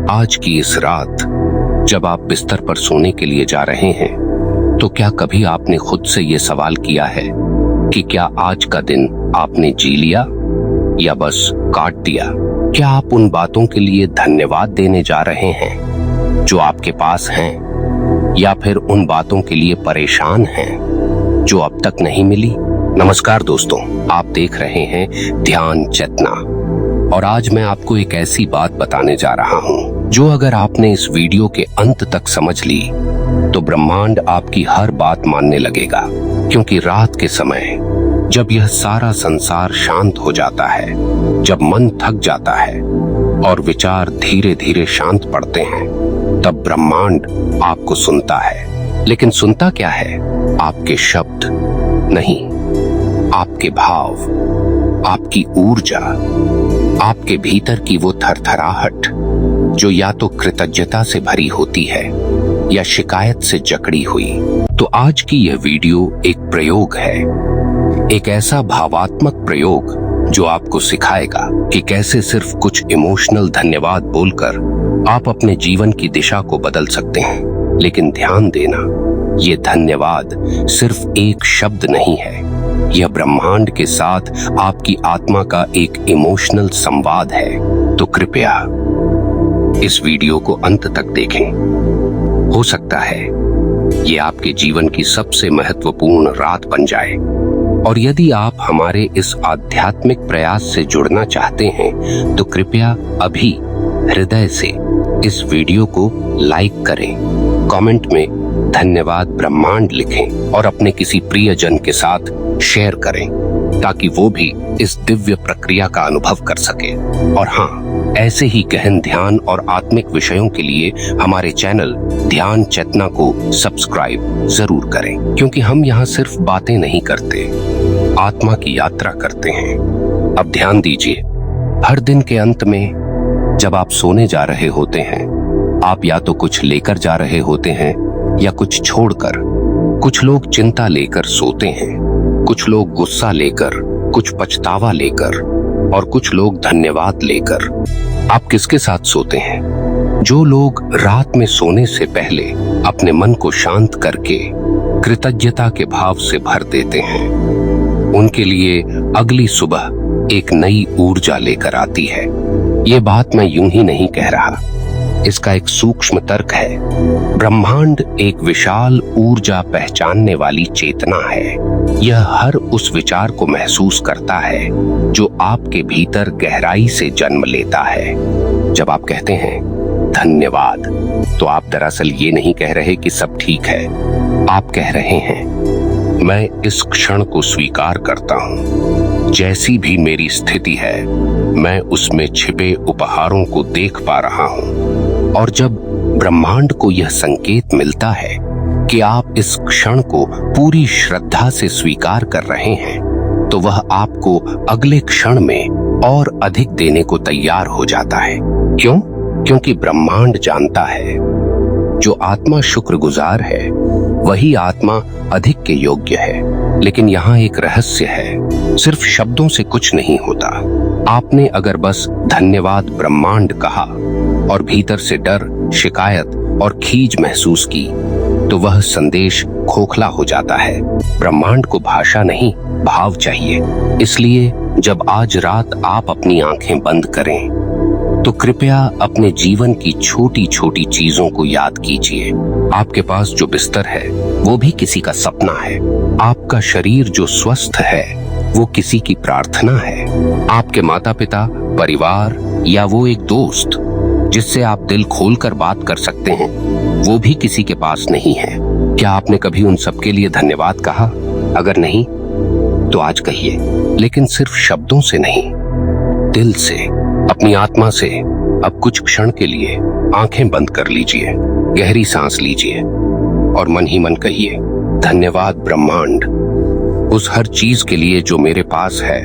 आज की इस रात जब आप बिस्तर पर सोने के लिए जा रहे हैं, तो क्या कभी आपने खुद से ये सवाल किया है कि क्या आज का दिन आपने जी लिया या बस काट दिया? क्या आप उन बातों के लिए धन्यवाद देने जा रहे हैं जो आपके पास हैं, या फिर उन बातों के लिए परेशान हैं जो अब तक नहीं मिली? नमस्कार दोस्तों, आप देख रहे हैं ध्यान चेतना, और आज मैं आपको एक ऐसी बात बताने जा रहा हूं जो अगर आपने इस वीडियो के अंत तक समझ ली तो ब्रह्मांड आपकी हर बात मानने लगेगा। क्योंकि रात के समय जब यह सारा संसार शांत हो जाता है, जब मन थक जाता है और विचार धीरे धीरे शांत पड़ते हैं, तब ब्रह्मांड आपको सुनता है। लेकिन सुनता क्या है? आपके शब्द नहीं, आपके भाव, आपकी ऊर्जा, आपके भीतर की वो थरथराहट जो या तो कृतज्ञता से भरी होती है या शिकायत से जकड़ी हुई। तो आज की यह वीडियो एक प्रयोग है, एक ऐसा भावात्मक प्रयोग जो आपको सिखाएगा कि कैसे सिर्फ कुछ इमोशनल धन्यवाद बोलकर आप अपने जीवन की दिशा को बदल सकते हैं। लेकिन ध्यान देना, ये धन्यवाद सिर्फ एक शब्द नहीं है, यह ब्रह्मांड के साथ आपकी आत्मा का एक इमोशनल संवाद है। तो कृपया इस वीडियो को अंत तक देखें। हो सकता है ये आपके जीवन की सबसे महत्वपूर्ण रात बन जाए। और यदि आप हमारे इस आध्यात्मिक प्रयास से जुड़ना चाहते हैं तो कृपया अभी हृदय से इस वीडियो को लाइक करें, कमेंट में धन्यवाद ब्रह्मांड लिखें और अपने किसी प्रियजन के साथ शेयर करें ताकि वो भी इस दिव्य प्रक्रिया का अनुभव कर सके। और हाँ, ऐसे ही गहन ध्यान और आत्मिक विषयों के लिए हमारे चैनल ध्यान चेतना को सब्सक्राइब जरूर करें, क्योंकि हम यहाँ सिर्फ बातें नहीं करते, आत्मा की यात्रा करते हैं। अब ध्यान दीजिए, हर दिन के अंत में जब आप सोने जा रहे होते हैं, आप या तो कुछ लेकर जा रहे होते हैं या कुछ छोड़कर। कुछ लोग चिंता लेकर सोते हैं, कुछ लोग गुस्सा लेकर, कुछ पछतावा लेकर और कुछ लोग धन्यवाद लेकर। आप किसके साथ सोते हैं? जो लोग रात में सोने से पहले अपने मन को शांत करके कृतज्ञता के भाव से भर देते हैं, उनके लिए अगली सुबह एक नई ऊर्जा लेकर आती है। ये बात मैं यूं ही नहीं कह रहा, इसका एक सूक्ष्म तर्क है। ब्रह्मांड एक विशाल ऊर्जा पहचानने वाली चेतना है। यह हर उस विचार को महसूस करता है जो आपके भीतर गहराई से जन्म लेता है। जब आप कहते हैं धन्यवाद, तो आप दरअसल ये नहीं कह रहे कि सब ठीक है, आप कह रहे हैं मैं इस क्षण को स्वीकार करता हूँ। जैसी भी मेरी स्थिति है, मैं उसमें छिपे उपहारों को देख पा रहा हूँ। और जब ब्रह्मांड को यह संकेत मिलता है कि आप इस क्षण को पूरी श्रद्धा से स्वीकार कर रहे हैं, तो वह आपको अगले क्षण में और अधिक देने को तैयार हो जाता है। क्यों? क्योंकि ब्रह्मांड जानता है जो आत्मा शुक्रगुजार है वही आत्मा अधिक के योग्य है। लेकिन यहाँ एक रहस्य है, सिर्फ शब्दों से कुछ नहीं होता। आपने अगर बस धन्यवाद ब्रह्मांड कहा और भीतर से डर, शिकायत और खीज महसूस की, तो वह संदेश खोखला हो जाता है। ब्रह्मांड को भाषा नहीं, भाव चाहिए। इसलिए जब आज रात आप अपनी आंखें बंद करें, तो कृपया अपने जीवन की छोटी छोटी चीजों को याद कीजिए। आपके पास जो बिस्तर है वो भी किसी का सपना है। आपका शरीर जो स्वस्थ है वो किसी की प्रार्थना है। आपके माता पिता, परिवार या वो एक दोस्त जिससे आप दिल खोलकर बात कर सकते हैं, वो भी किसी के पास नहीं है। क्या आपने कभी उन सबके लिए धन्यवाद कहा? अगर नहीं तो आज कहिए, लेकिन सिर्फ शब्दों से नहीं, दिल से, अपनी आत्मा से। अब कुछ क्षण के लिए आंखें बंद कर लीजिए, गहरी सांस लीजिए और मन ही मन कहिए धन्यवाद ब्रह्मांड, उस हर चीज के लिए जो मेरे पास है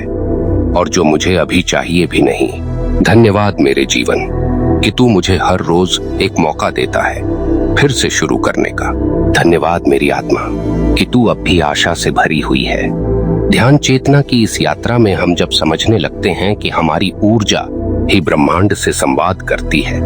और जो मुझे अभी चाहिए भी नहीं। धन्यवाद मेरे जीवन कि तू मुझे हर रोज एक मौका देता है फिर से शुरू करने का। धन्यवाद मेरी आत्मा कि तू अब भी आशा से भरी हुई है। ध्यान चेतना की इस यात्रा में हम जब समझने लगते हैं कि हमारी ऊर्जा ही ब्रह्मांड से संवाद करती है,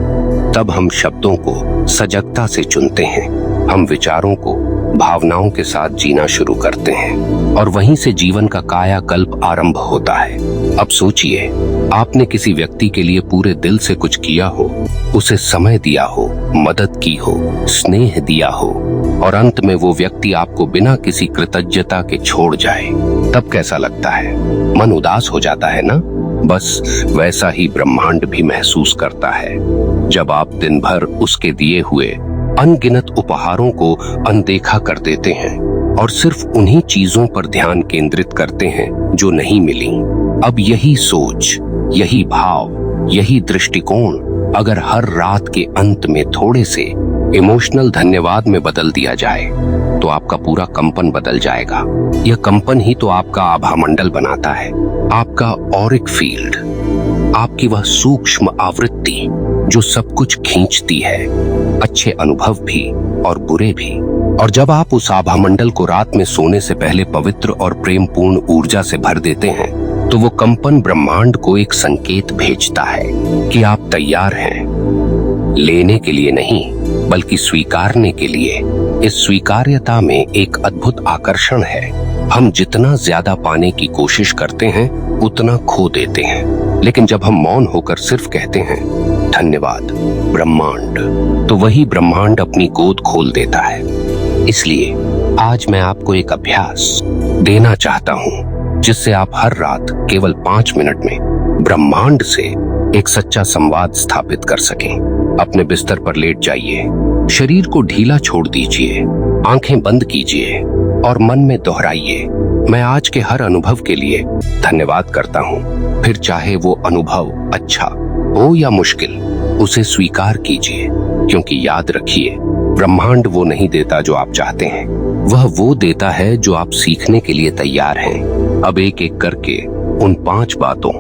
तब हम शब्दों को सजगता से चुनते हैं, हम विचारों को भावनाओं के साथ जीना शुरू करते हैं और वहीं से जीवन का कायाकल्प आरंभ होता है। अब सोचिए, आपने किसी व्यक्ति के लिए पूरे दिल से कुछ किया हो, उसे समय दिया हो, मदद की हो, स्नेह दिया हो और अंत में वो व्यक्ति आपको बिना किसी कृतज्ञता के छोड़ जाए, तब कैसा लगता है? मन उदास हो जाता है ना? बस वैसा ही ब्रह्मांड भी महसूस करता है जब आप दिन भर उसके दिए हुए अनगिनत उपहारों को अनदेखा कर देते हैं और सिर्फ उन्हीं चीजों पर ध्यान केंद्रित करते हैं जो नहीं मिली। अब यही सोच, यही भाव, यही दृष्टिकोण अगर हर रात के अंत में थोड़े से इमोशनल धन्यवाद में बदल दिया जाए तो आपका पूरा कंपन बदल जाएगा। यह कंपन ही तो आपका आभामंडल बनाता है, आपका ऑरिक फील्ड, आपकी वह सूक्ष्म आवृत्ति जो सब कुछ खींचती है, अच्छे अनुभव भी और बुरे भी। और जब आप उस आभामंडल को रात में सोने से पहले पवित्र और प्रेमपूर्ण ऊर्जा से भर देते हैं तो वो कंपन ब्रह्मांड को एक संकेत भेजता है कि आप तैयार हैं, लेने के लिए नहीं बल्कि स्वीकारने के लिए। इस स्वीकार्यता में एक अद्भुत आकर्षण है। हम जितना ज्यादा पाने की कोशिश करते हैं उतना खो देते हैं, लेकिन जब हम मौन होकर सिर्फ कहते हैं धन्यवाद ब्रह्मांड, तो वही ब्रह्मांड अपनी गोद खोल देता है। इसलिए आज मैं आपको एक अभ्यास देना चाहता हूँ जिससे आप हर रात केवल 5 मिनट में ब्रह्मांड से एक सच्चा संवाद स्थापित कर सकें। अपने बिस्तर पर लेट जाइए, शरीर को ढीला छोड़ दीजिए, आंखें बंद कीजिए और मन में दोहराइए, मैं आज के हर अनुभव के लिए धन्यवाद करता हूँ। फिर चाहे वो अनुभव अच्छा हो या मुश्किल, उसे स्वीकार कीजिए, क्योंकि याद रखिए, ब्रह्मांड वो नहीं देता जो आप चाहते हैं, वह वो देता है जो आप सीखने के लिए तैयार हैं। अब एक एक करके उन 5 बातों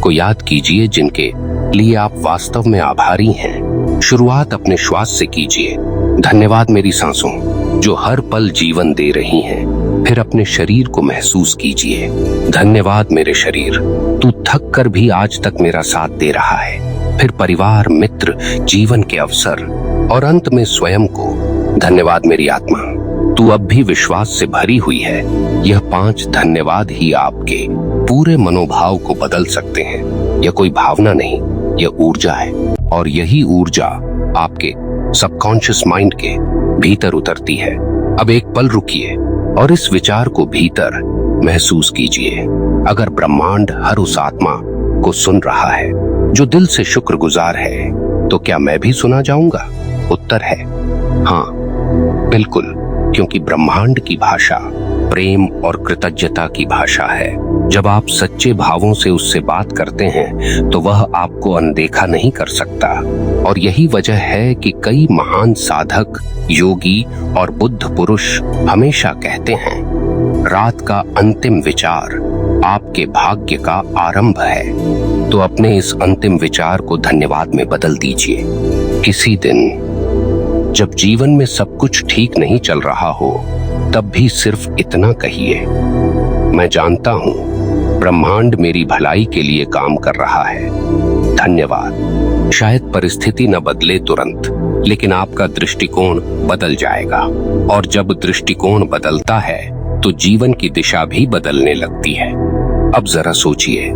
को याद कीजिए जिनके लिए आप वास्तव में आभारी हैं। शुरुआत अपने श्वास से कीजिए। धन्यवाद मेरी सांसों जो हर पल जीवन दे रही हैं। फिर अपने शरीर को महसूस कीजिए। धन्यवाद मेरे शरीर, तू थक कर भी आज तक मेरा साथ दे रहा है। फिर परिवार, मित्र, जीवन के अवसर और अंत में स्वयं को। धन्यवाद मेरी आत्मा, तू अब भी विश्वास से भरी हुई है। यह 5 धन्यवाद ही आपके पूरे मनोभाव को बदल सकते हैं। यह कोई भावना नहीं, यह ऊर्जा है और यही ऊर्जा आपके सबकॉन्शियस माइंड के भीतर उतरती है। अब एक पल रुकिए और इस विचार को भीतर महसूस कीजिए। अगर ब्रह्मांड हर उस आत्मा को सुन रहा है जो दिल से शुक्रगुजार है, तो क्या मैं भी सुना जाऊंगा? उत्तर है हाँ, बिल्कुल, क्योंकि ब्रह्मांड की भाषा प्रेम और कृतज्ञता की भाषा है। जब आप सच्चे भावों से उससे बात करते हैं तो वह आपको अनदेखा नहीं कर सकता। और यही वजह है कि कई महान साधक, योगी और बुद्ध पुरुष हमेशा कहते हैं, रात का अंतिम विचार आपके भाग्य का आरंभ है। तो अपने इस अंतिम विचार को धन्यवाद में बदल दीजिए। किसी दिन जब जीवन में सब कुछ ठीक नहीं चल रहा हो, तब भी सिर्फ इतना कहिए, मैं जानता हूं ब्रह्मांड मेरी भलाई के लिए काम कर रहा है। धन्यवाद। शायद परिस्थिति न बदले तुरंत, लेकिन आपका दृष्टिकोण बदल जाएगा। और जब दृष्टिकोण बदलता है तो जीवन की दिशा भी बदलने लगती है। अब जरा सोचिए,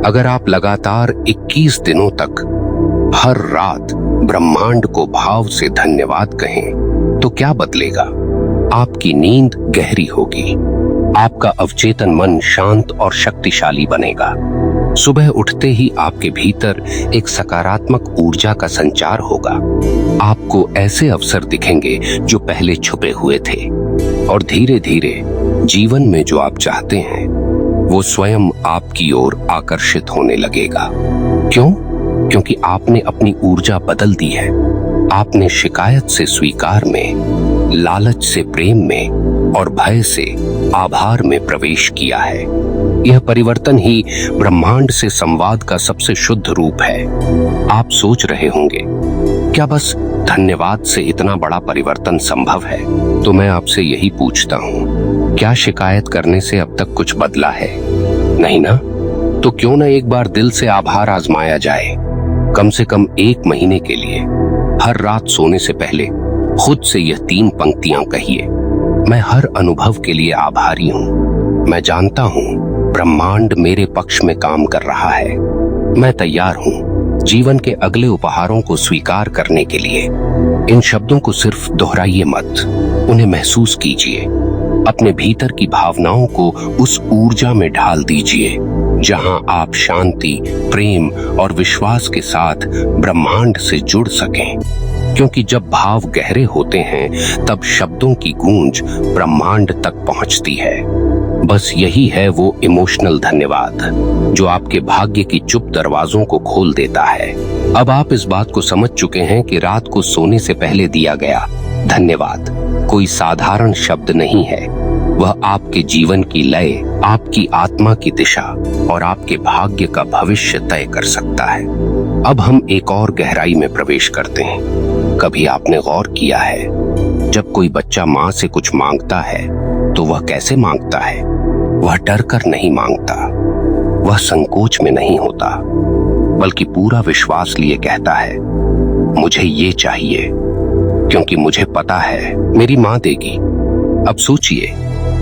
अगर आप लगातार 21 दिनों तक हर रात ब्रह्मांड को भाव से धन्यवाद कहें तो क्या बदलेगा? आपकी नींद गहरी होगी, आपका अवचेतन मन शांत और शक्तिशाली बनेगा। सुबह उठते ही आपके भीतर एक सकारात्मक ऊर्जा का संचार होगा। आपको ऐसे अवसर दिखेंगे जो पहले छुपे हुए थे, और धीरे धीरे जीवन में जो आप चाहते हैं वो स्वयं आपकी ओर आकर्षित होने लगेगा। क्यों? क्योंकि आपने अपनी ऊर्जा बदल दी है। आपने शिकायत से स्वीकार में, लालच से प्रेम में और भय से आभार में प्रवेश किया है। यह परिवर्तन ही ब्रह्मांड से संवाद का सबसे शुद्ध रूप है। आप सोच रहे होंगे, क्या बस धन्यवाद से इतना बड़ा परिवर्तन संभव है? तो मैं आपसे यही पूछता हूँ, क्या शिकायत करने से अब तक कुछ बदला है? नहीं ना? तो क्यों न एक बार दिल से आभार आजमाया जाए, कम से कम 1 महीने के लिए। हर रात सोने से पहले खुद से यह 3 पंक्तियां कहिए। मैं हर अनुभव के लिए आभारी हूँ। मैं जानता हूँ ब्रह्मांड मेरे पक्ष में काम कर रहा है। मैं तैयार हूँ जीवन के अगले उपहारों को स्वीकार करने के लिए। इन शब्दों को सिर्फ दोहराइए मत, उन्हें महसूस कीजिए। अपने भीतर की भावनाओं को उस ऊर्जा में ढाल दीजिए जहां आप शांति, प्रेम और विश्वास के साथ ब्रह्मांड से जुड़ सकें। क्योंकि जब भाव गहरे होते हैं तब शब्दों की गूंज ब्रह्मांड तक पहुंचती है। बस यही है वो इमोशनल धन्यवाद जो आपके भाग्य की चुप दरवाजों को खोल देता है। अब आप इस बात को समझ चुके हैं कि रात को सोने से पहले दिया गया धन्यवाद कोई साधारण शब्द नहीं है। वह आपके जीवन की लय, आपकी आत्मा की दिशा और आपके भाग्य का भविष्य तय कर सकता है। अब हम एक और गहराई में प्रवेश करते हैं। कभी आपने गौर किया है जब कोई बच्चा माँ से कुछ मांगता है तो वह कैसे मांगता है? वह डर कर नहीं मांगता, वह संकोच में नहीं होता, बल्कि पूरा विश्वास लिए कहता है मुझे ये चाहिए क्योंकि मुझे पता है मेरी माँ देगी। अब सोचिए,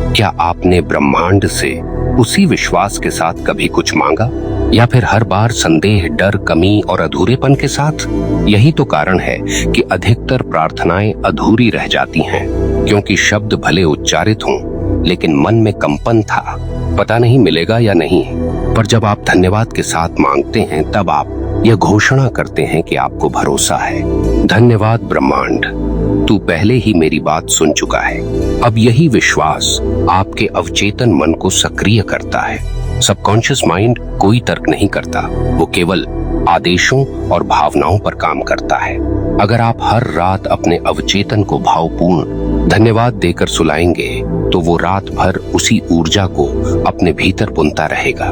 क्या आपने ब्रह्मांड से उसी विश्वास के साथ कभी कुछ मांगा, या फिर हर बार संदेह, डर, कमी और अधूरेपन के साथ? यही तो कारण है कि अधिकतर प्रार्थनाएं अधूरी रह जाती हैं, क्योंकि शब्द भले उच्चारित हों लेकिन मन में कंपन था, पता नहीं मिलेगा या नहीं। पर जब आप धन्यवाद के साथ मांगते हैं तब आप यह घोषणा करते हैं कि आपको भरोसा है। धन्यवाद ब्रह्मांड, तू पहले ही मेरी बात सुन चुका है। अब यही विश्वास आपके अवचेतन मन को सक्रिय करता है। सबकॉन्शियस माइंड कोई तर्क नहीं करता, वो केवल आदेशों और भावनाओं पर काम करता है। अगर आप हर रात अपने अवचेतन को भावपूर्ण धन्यवाद देकर सुलाएंगे तो वो रात भर उसी ऊर्जा को अपने भीतर बुनता रहेगा,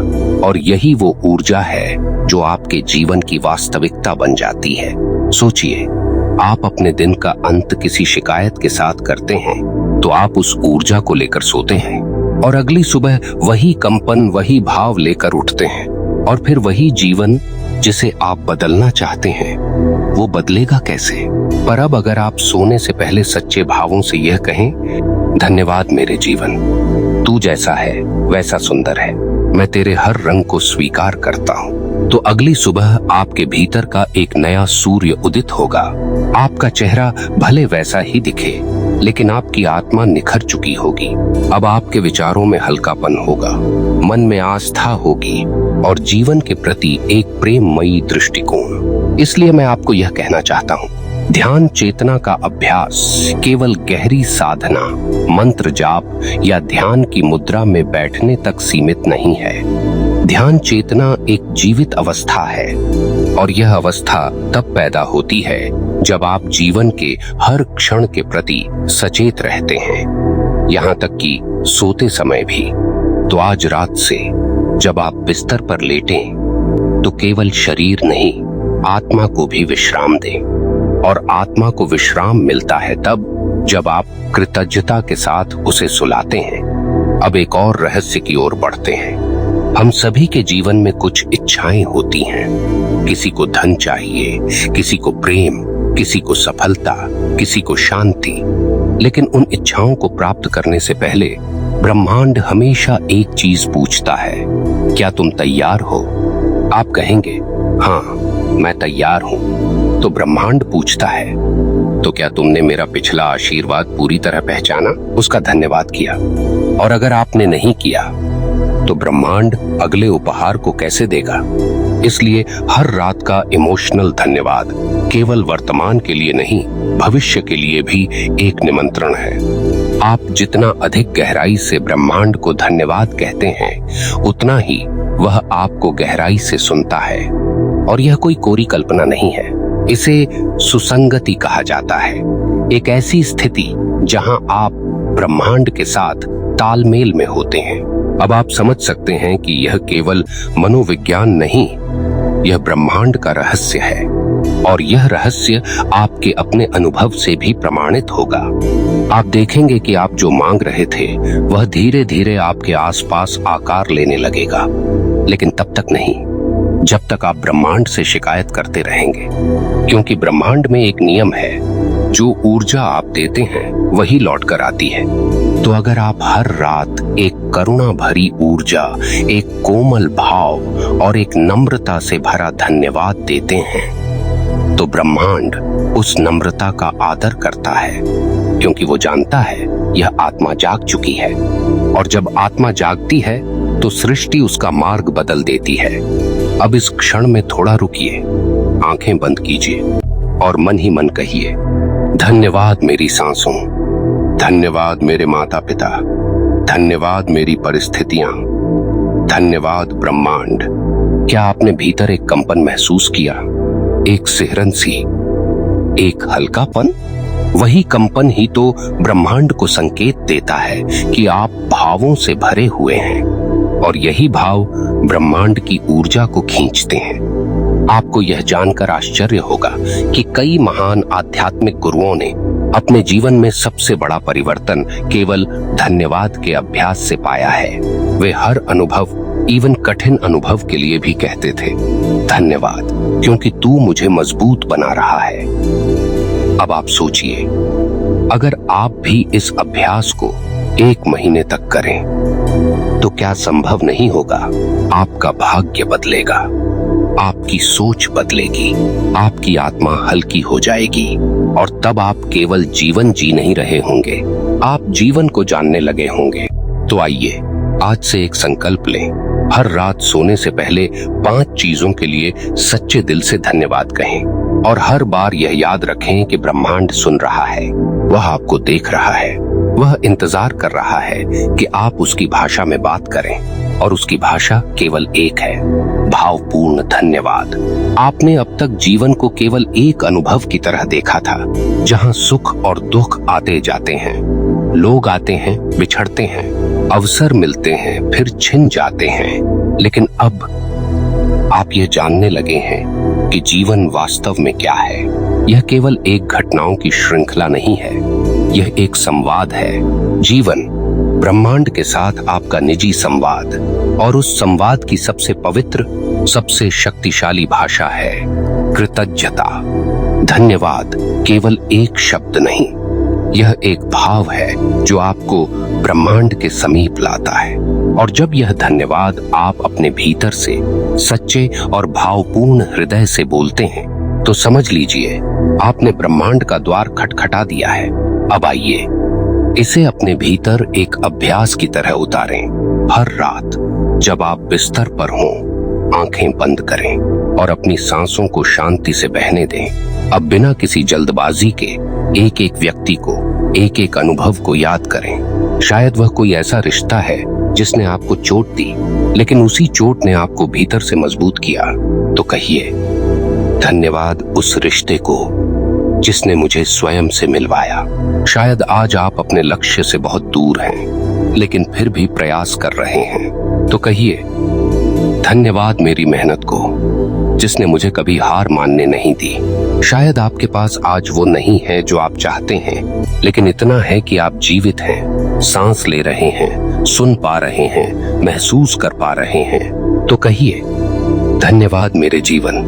और यही वो ऊर्जा है जो आपके जीवन की वास्तविकता बन जाती है। सोचिए, आप अपने दिन का अंत किसी शिकायत के साथ करते हैं तो आप उस ऊर्जा को लेकर सोते हैं और अगली सुबह वही कंपन, वही भाव लेकर उठते हैं, और फिर वही जीवन जिसे आप बदलना चाहते हैं वो बदलेगा कैसे? पर अब अगर आप सोने से पहले सच्चे भावों से यह कहें, धन्यवाद मेरे जीवन, तू जैसा है वैसा सुंदर है, मैं तेरे हर रंग को स्वीकार करता हूँ, तो अगली सुबह आपके भीतर का एक नया सूर्य उदित होगा। आपका चेहरा भले वैसा ही दिखे लेकिन आपकी आत्मा निखर चुकी होगी। अब आपके विचारों में हल्कापन होगा, मन में आस्था होगी और जीवन के प्रति एक प्रेममयी दृष्टिकोण। इसलिए मैं आपको यह कहना चाहता हूँ, ध्यान चेतना का अभ्यास केवल गहरी साधना, मंत्र जाप या ध्यान की मुद्रा में बैठने तक सीमित नहीं है। ध्यान चेतना एक जीवित अवस्था है, और यह अवस्था तब पैदा होती है जब आप जीवन के हर क्षण के प्रति सचेत रहते हैं, यहाँ तक कि सोते समय भी। तो आज रात से जब आप बिस्तर पर लेटें तो केवल शरीर नहीं, आत्मा को भी विश्राम दें, और आत्मा को विश्राम मिलता है तब जब आप कृतज्ञता के साथ उसे सुलाते हैं। अब एक और रहस्य की ओर बढ़ते हैं। हम सभी के जीवन में कुछ इच्छाएं होती हैं। किसी को धन चाहिए, किसी को प्रेम, किसी को सफलता, किसी को शांति। लेकिन उन इच्छाओं को प्राप्त करने से पहले ब्रह्मांड हमेशा एक चीज पूछता है, क्या तुम तैयार हो? आप कहेंगे, हाँ मैं तैयार हूँ। तो ब्रह्मांड पूछता है, तो क्या तुमने मेरा पिछला आशीर्वाद पूरी तरह पहचाना, उसका धन्यवाद किया? और अगर आपने नहीं किया तो ब्रह्मांड अगले उपहार को कैसे देगा? इसलिए हर रात का इमोशनल धन्यवाद केवल वर्तमान के लिए नहीं, भविष्य के लिए भी एक निमंत्रण है। आप जितना अधिक गहराई से ब्रह्मांड को धन्यवाद कहते हैं, उतना ही वह आपको गहराई से सुनता है। और यह कोई कोरी कल्पना नहीं है, इसे सुसंगति कहा जाता है। एक ऐसी स्थिति जहां आप ब्रह्मांड के साथ तालमेल में होते हैं। अब आप समझ सकते हैं कि यह केवल मनोविज्ञान नहीं, यह ब्रह्मांड का रहस्य है, और यह रहस्य आपके अपने अनुभव से भी प्रमाणित होगा। आप देखेंगे कि आप जो मांग रहे थे वह धीरे धीरे आपके आसपास आकार लेने लगेगा, लेकिन तब तक नहीं जब तक आप ब्रह्मांड से शिकायत करते रहेंगे, क्योंकि ब्रह्मांड में एक नियम है, जो ऊर्जा आप देते हैं वही लौट कर आती है। तो अगर आप हर रात एक करुणा भरी ऊर्जा, एक कोमल भाव और एक नम्रता से भरा धन्यवाद देते हैं, तो ब्रह्मांड उस नम्रता का आदर करता है, क्योंकि वो जानता है यह आत्मा जाग चुकी है। और जब आत्मा जागती है तो सृष्टि उसका मार्ग बदल देती है। अब इस क्षण में थोड़ा रुकिए, आंखें बंद कीजिए और मन ही मन कहिए, धन्यवाद मेरी सांसों, धन्यवाद मेरे माता पिता, धन्यवाद मेरी परिस्थितियां, धन्यवाद ब्रह्मांड। क्या आपने भीतर एक कंपन महसूस किया, एक सिहरन सी, एक हल्कापन? वही कंपन ही तो ब्रह्मांड को संकेत देता है कि आप भावों से भरे हुए हैं, और यही भाव ब्रह्मांड की ऊर्जा को खींचते हैं। आपको यह जानकर आश्चर्य होगा कि कई महान आध्यात्मिक गुरुओं ने अपने जीवन में सबसे बड़ा परिवर्तन केवल धन्यवाद के अभ्यास से पाया है। वे हर अनुभव, इवन कठिन अनुभव के लिए भी कहते थे, धन्यवाद, क्योंकि तू मुझे मजबूत बना रहा है। अब आप सोचिए, अगर आप भी इस अभ्यास को 1 महीने तक करें तो क्या संभव नहीं होगा? आपका भाग्य बदलेगा, आपकी सोच बदलेगी, आपकी आत्मा हल्की हो जाएगी, और तब आप केवल जीवन जी नहीं रहे होंगे, आप जीवन को जानने लगे होंगे। तो आइए आज से एक संकल्प लें, हर रात सोने से पहले 5 चीजों के लिए सच्चे दिल से धन्यवाद कहें, और हर बार यह याद रखें कि ब्रह्मांड सुन रहा है, वह आपको देख रहा है, वह इंतजार कर रहा है कि आप उसकी भाषा में बात करें, और उसकी भाषा केवल एक है, भावपूर्ण धन्यवाद। आपने अब तक जीवन को केवल एक अनुभव की तरह देखा था, जहां सुख और दुख आते जाते हैं, लोग आते हैं, बिछड़ते हैं, अवसर मिलते हैं, फिर छिन जाते हैं। लेकिन अब आप ये जानने लगे हैं कि जीवन वास्तव में क्या है। यह केवल एक घटनाओं की श्रृंखला नहीं है, यह एक संवाद है। जीवन ब्रह्मांड के साथ आपका निजी संवाद, और उस संवाद की सबसे पवित्र, सबसे शक्तिशाली भाषा है कृतज्ञता। धन्यवाद केवल एक शब्द नहीं, यह एक भाव है जो आपको ब्रह्मांड के समीप लाता है। और जब यह धन्यवाद आप अपने भीतर से सच्चे और भावपूर्ण हृदय से बोलते हैं, तो समझ लीजिए आपने ब्रह्मांड का द्वार खटखटा दिया है। अब आइए इसे अपने भीतर एक अभ्यास की तरह उतारें। हर रात जब आप बिस्तर पर हों, आंखें बंद करें और अपनी सांसों को शांति से बहने दें। अब बिना किसी जल्दबाजी के एक एक व्यक्ति को, एक एक अनुभव को याद करें। शायद वह कोई ऐसा रिश्ता है जिसने आपको चोट दी, लेकिन उसी चोट ने आपको भीतर से मजबूत किया। तो कहिए, धन्यवाद उस रिश्ते को जिसने मुझे स्वयं से मिलवाया। शायद आज आप अपने लक्ष्य से बहुत दूर हैं, लेकिन फिर भी प्रयास कर रहे हैं। तो कहिए, धन्यवाद मेरी मेहनत को जिसने मुझे कभी हार मानने नहीं दी। शायद आपके पास आज वो नहीं है जो आप चाहते हैं, लेकिन इतना है कि आप जीवित हैं, सांस ले रहे हैं, सुन पा रहे हैं, महसूस कर पा रहे हैं। तो कहिए, धन्यवाद मेरे जीवन,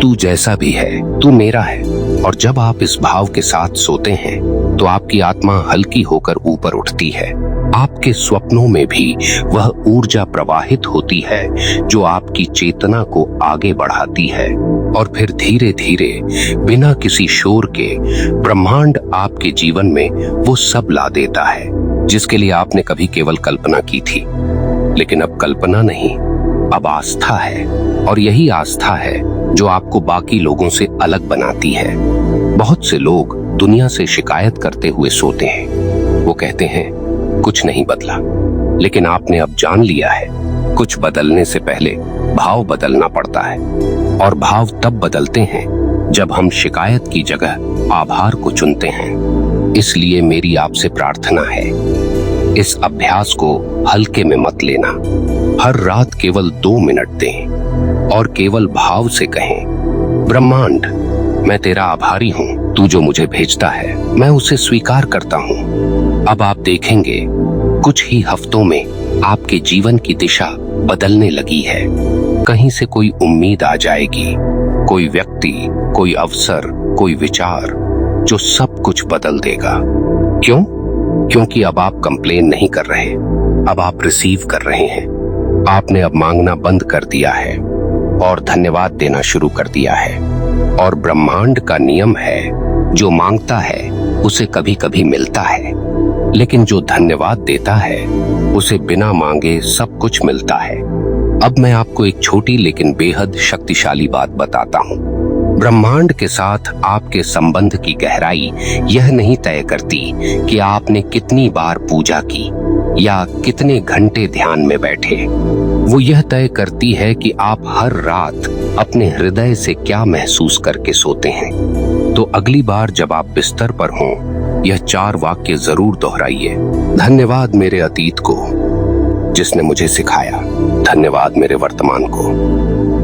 तू जैसा भी है तू मेरा है। और जब आप इस भाव के साथ सोते हैं तो आपकी आत्मा हल्की होकर ऊपर उठती है। आपके स्वप्नों में भी वह ऊर्जा प्रवाहित होती है जो आपकी चेतना को आगे बढ़ाती है, और फिर धीरे धीरे बिना किसी शोर के ब्रह्मांड आपके जीवन में वो सब ला देता है जिसके लिए आपने कभी केवल कल्पना की थी। लेकिन अब कल्पना नहीं, अब आस्था है, और यही आस्था है जो आपको बाकी लोगों से अलग बनाती है। बहुत से लोग दुनिया से शिकायत करते हुए सोते हैं। वो कहते हैं कुछ नहीं बदला, लेकिन आपने अब जान लिया है, कुछ बदलने से पहले भाव बदलना पड़ता है, और भाव तब बदलते हैं जब हम शिकायत की जगह आभार को चुनते हैं। इसलिए मेरी आपसे प्रार्थना है, इस अभ्यास को हल्के में मत लेना। हर रात केवल 2 मिनट दें और केवल भाव से कहें, ब्रह्मांड, मैं तेरा आभारी हूँ, तू जो मुझे भेजता है मैं उसे स्वीकार करता हूँ। अब आप देखेंगे कुछ ही हफ्तों में आपके जीवन की दिशा बदलने लगी है। कहीं से कोई उम्मीद आ जाएगी, कोई व्यक्ति, कोई अवसर, कोई विचार जो सब कुछ बदल देगा। क्यों? क्योंकि अब आप कंप्लेन नहीं कर रहे, अब आप रिसीव कर रहे हैं। आपने अब मांगना बंद कर दिया है और धन्यवाद देना शुरू कर दिया है। और ब्रह्मांड का नियम है, जो मांगता है उसे कभी कभी मिलता है, लेकिन जो धन्यवाद देता है उसे बिना मांगे सब कुछ मिलता है। अब मैं आपको एक छोटी लेकिन बेहद शक्तिशाली बात बताता हूँ। ब्रह्मांड के साथ आपके संबंध की गहराई यह नहीं तय करती कि आपने कितनी बार पूजा की या कितने घंटे ध्यान में बैठे। वो यह तय करती है कि आप हर रात अपने हृदय से क्या महसूस करके सोते हैं। तो अगली बार जब आप बिस्तर पर हों, यह 4 वाक्य जरूर दोहराइए। धन्यवाद मेरे अतीत को, जिसने मुझे सिखाया। धन्यवाद मेरे वर्तमान को,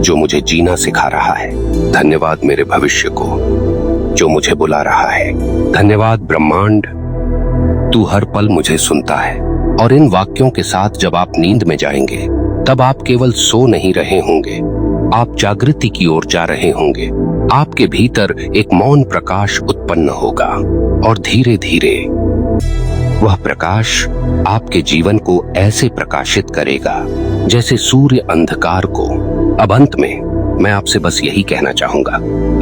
जो मुझे जीना सिखा रहा है। धन्यवाद मेरे भविष्य को, जो मुझे बुला रहा है। धन्यवाद ब्रह्मांड, तू हर पल मुझे सुनता है। और इन वाक्यों के साथ जब आप नींद में जाएंगे, तब आप केवल सो नहीं रहे होंगे, आप जागृति की ओर जा रहे होंगे। आपके भीतर एक मौन प्रकाश उत्पन्न होगा और धीरे धीरे वह प्रकाश आपके जीवन को ऐसे प्रकाशित करेगा जैसे सूर्य अंधकार को। अब अंत में मैं आपसे बस यही कहना चाहूंगा,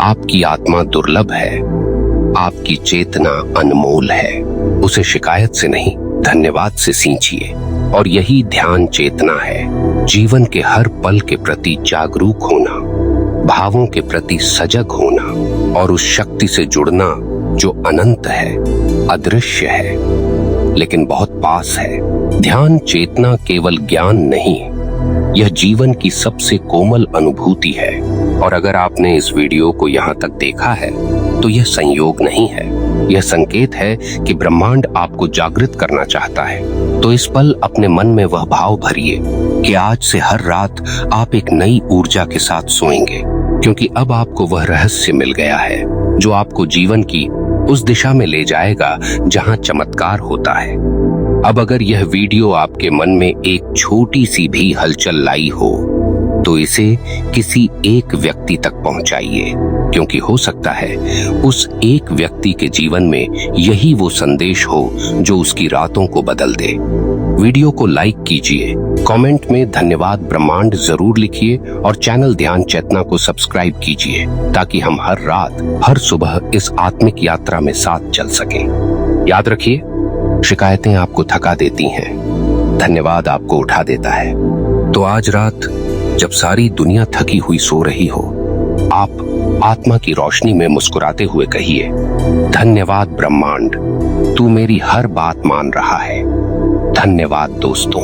आपकी आत्मा दुर्लभ है, आपकी चेतना अनमोल है। उसे शिकायत से नहीं, धन्यवाद से सींचिए। और यही ध्यान चेतना है, जीवन के हर पल के प्रति जागरूक होना, भावों के प्रति सजग होना और उस शक्ति से जुड़ना जो अनंत है, अदृश्य है, लेकिन बहुत पास है। ध्यान चेतना केवल ज्ञान नहीं, यह जीवन की सबसे कोमल अनुभूति है। और अगर आपने इस वीडियो को यहाँ तक देखा है, तो यह संयोग नहीं है, यह संकेत है कि ब्रह्मांड आपको जागृत करना चाहता है। तो इस पल अपने मन में वह भाव भरिए कि आज से हर रात आप एक नई ऊर्जा के साथ सोएंगे, क्योंकि अब आपको वह रहस्य मिल गया है जो आपको जीवन की उस दिशा में ले जाएगा जहां चमत्कार होता है। अब अगर यह वीडियो आपके मन में एक छोटी सी भी हलचल लाई हो, तो इसे किसी एक व्यक्ति तक पहुंचाइए, क्योंकि हो सकता है उस एक व्यक्ति के जीवन में यही वो संदेश हो जो उसकी रातों को बदल दे। वीडियो को लाइक कीजिए, कमेंट में धन्यवाद ब्रह्मांड जरूर लिखिए और चैनल ध्यान चेतना को सब्सक्राइब कीजिए, ताकि हम हर रात हर सुबह इस आत्मिक यात्रा में साथ चल सकें। याद रखिए, शिकायतें आपको थका देती हैं, धन्यवाद आपको उठा देता है। तो आज रात जब सारी दुनिया थकी हुई सो रही हो, आप आत्मा की रोशनी में मुस्कुराते हुए कहिए, धन्यवाद ब्रह्मांड, तू मेरी हर बात मान रहा है। धन्यवाद दोस्तों।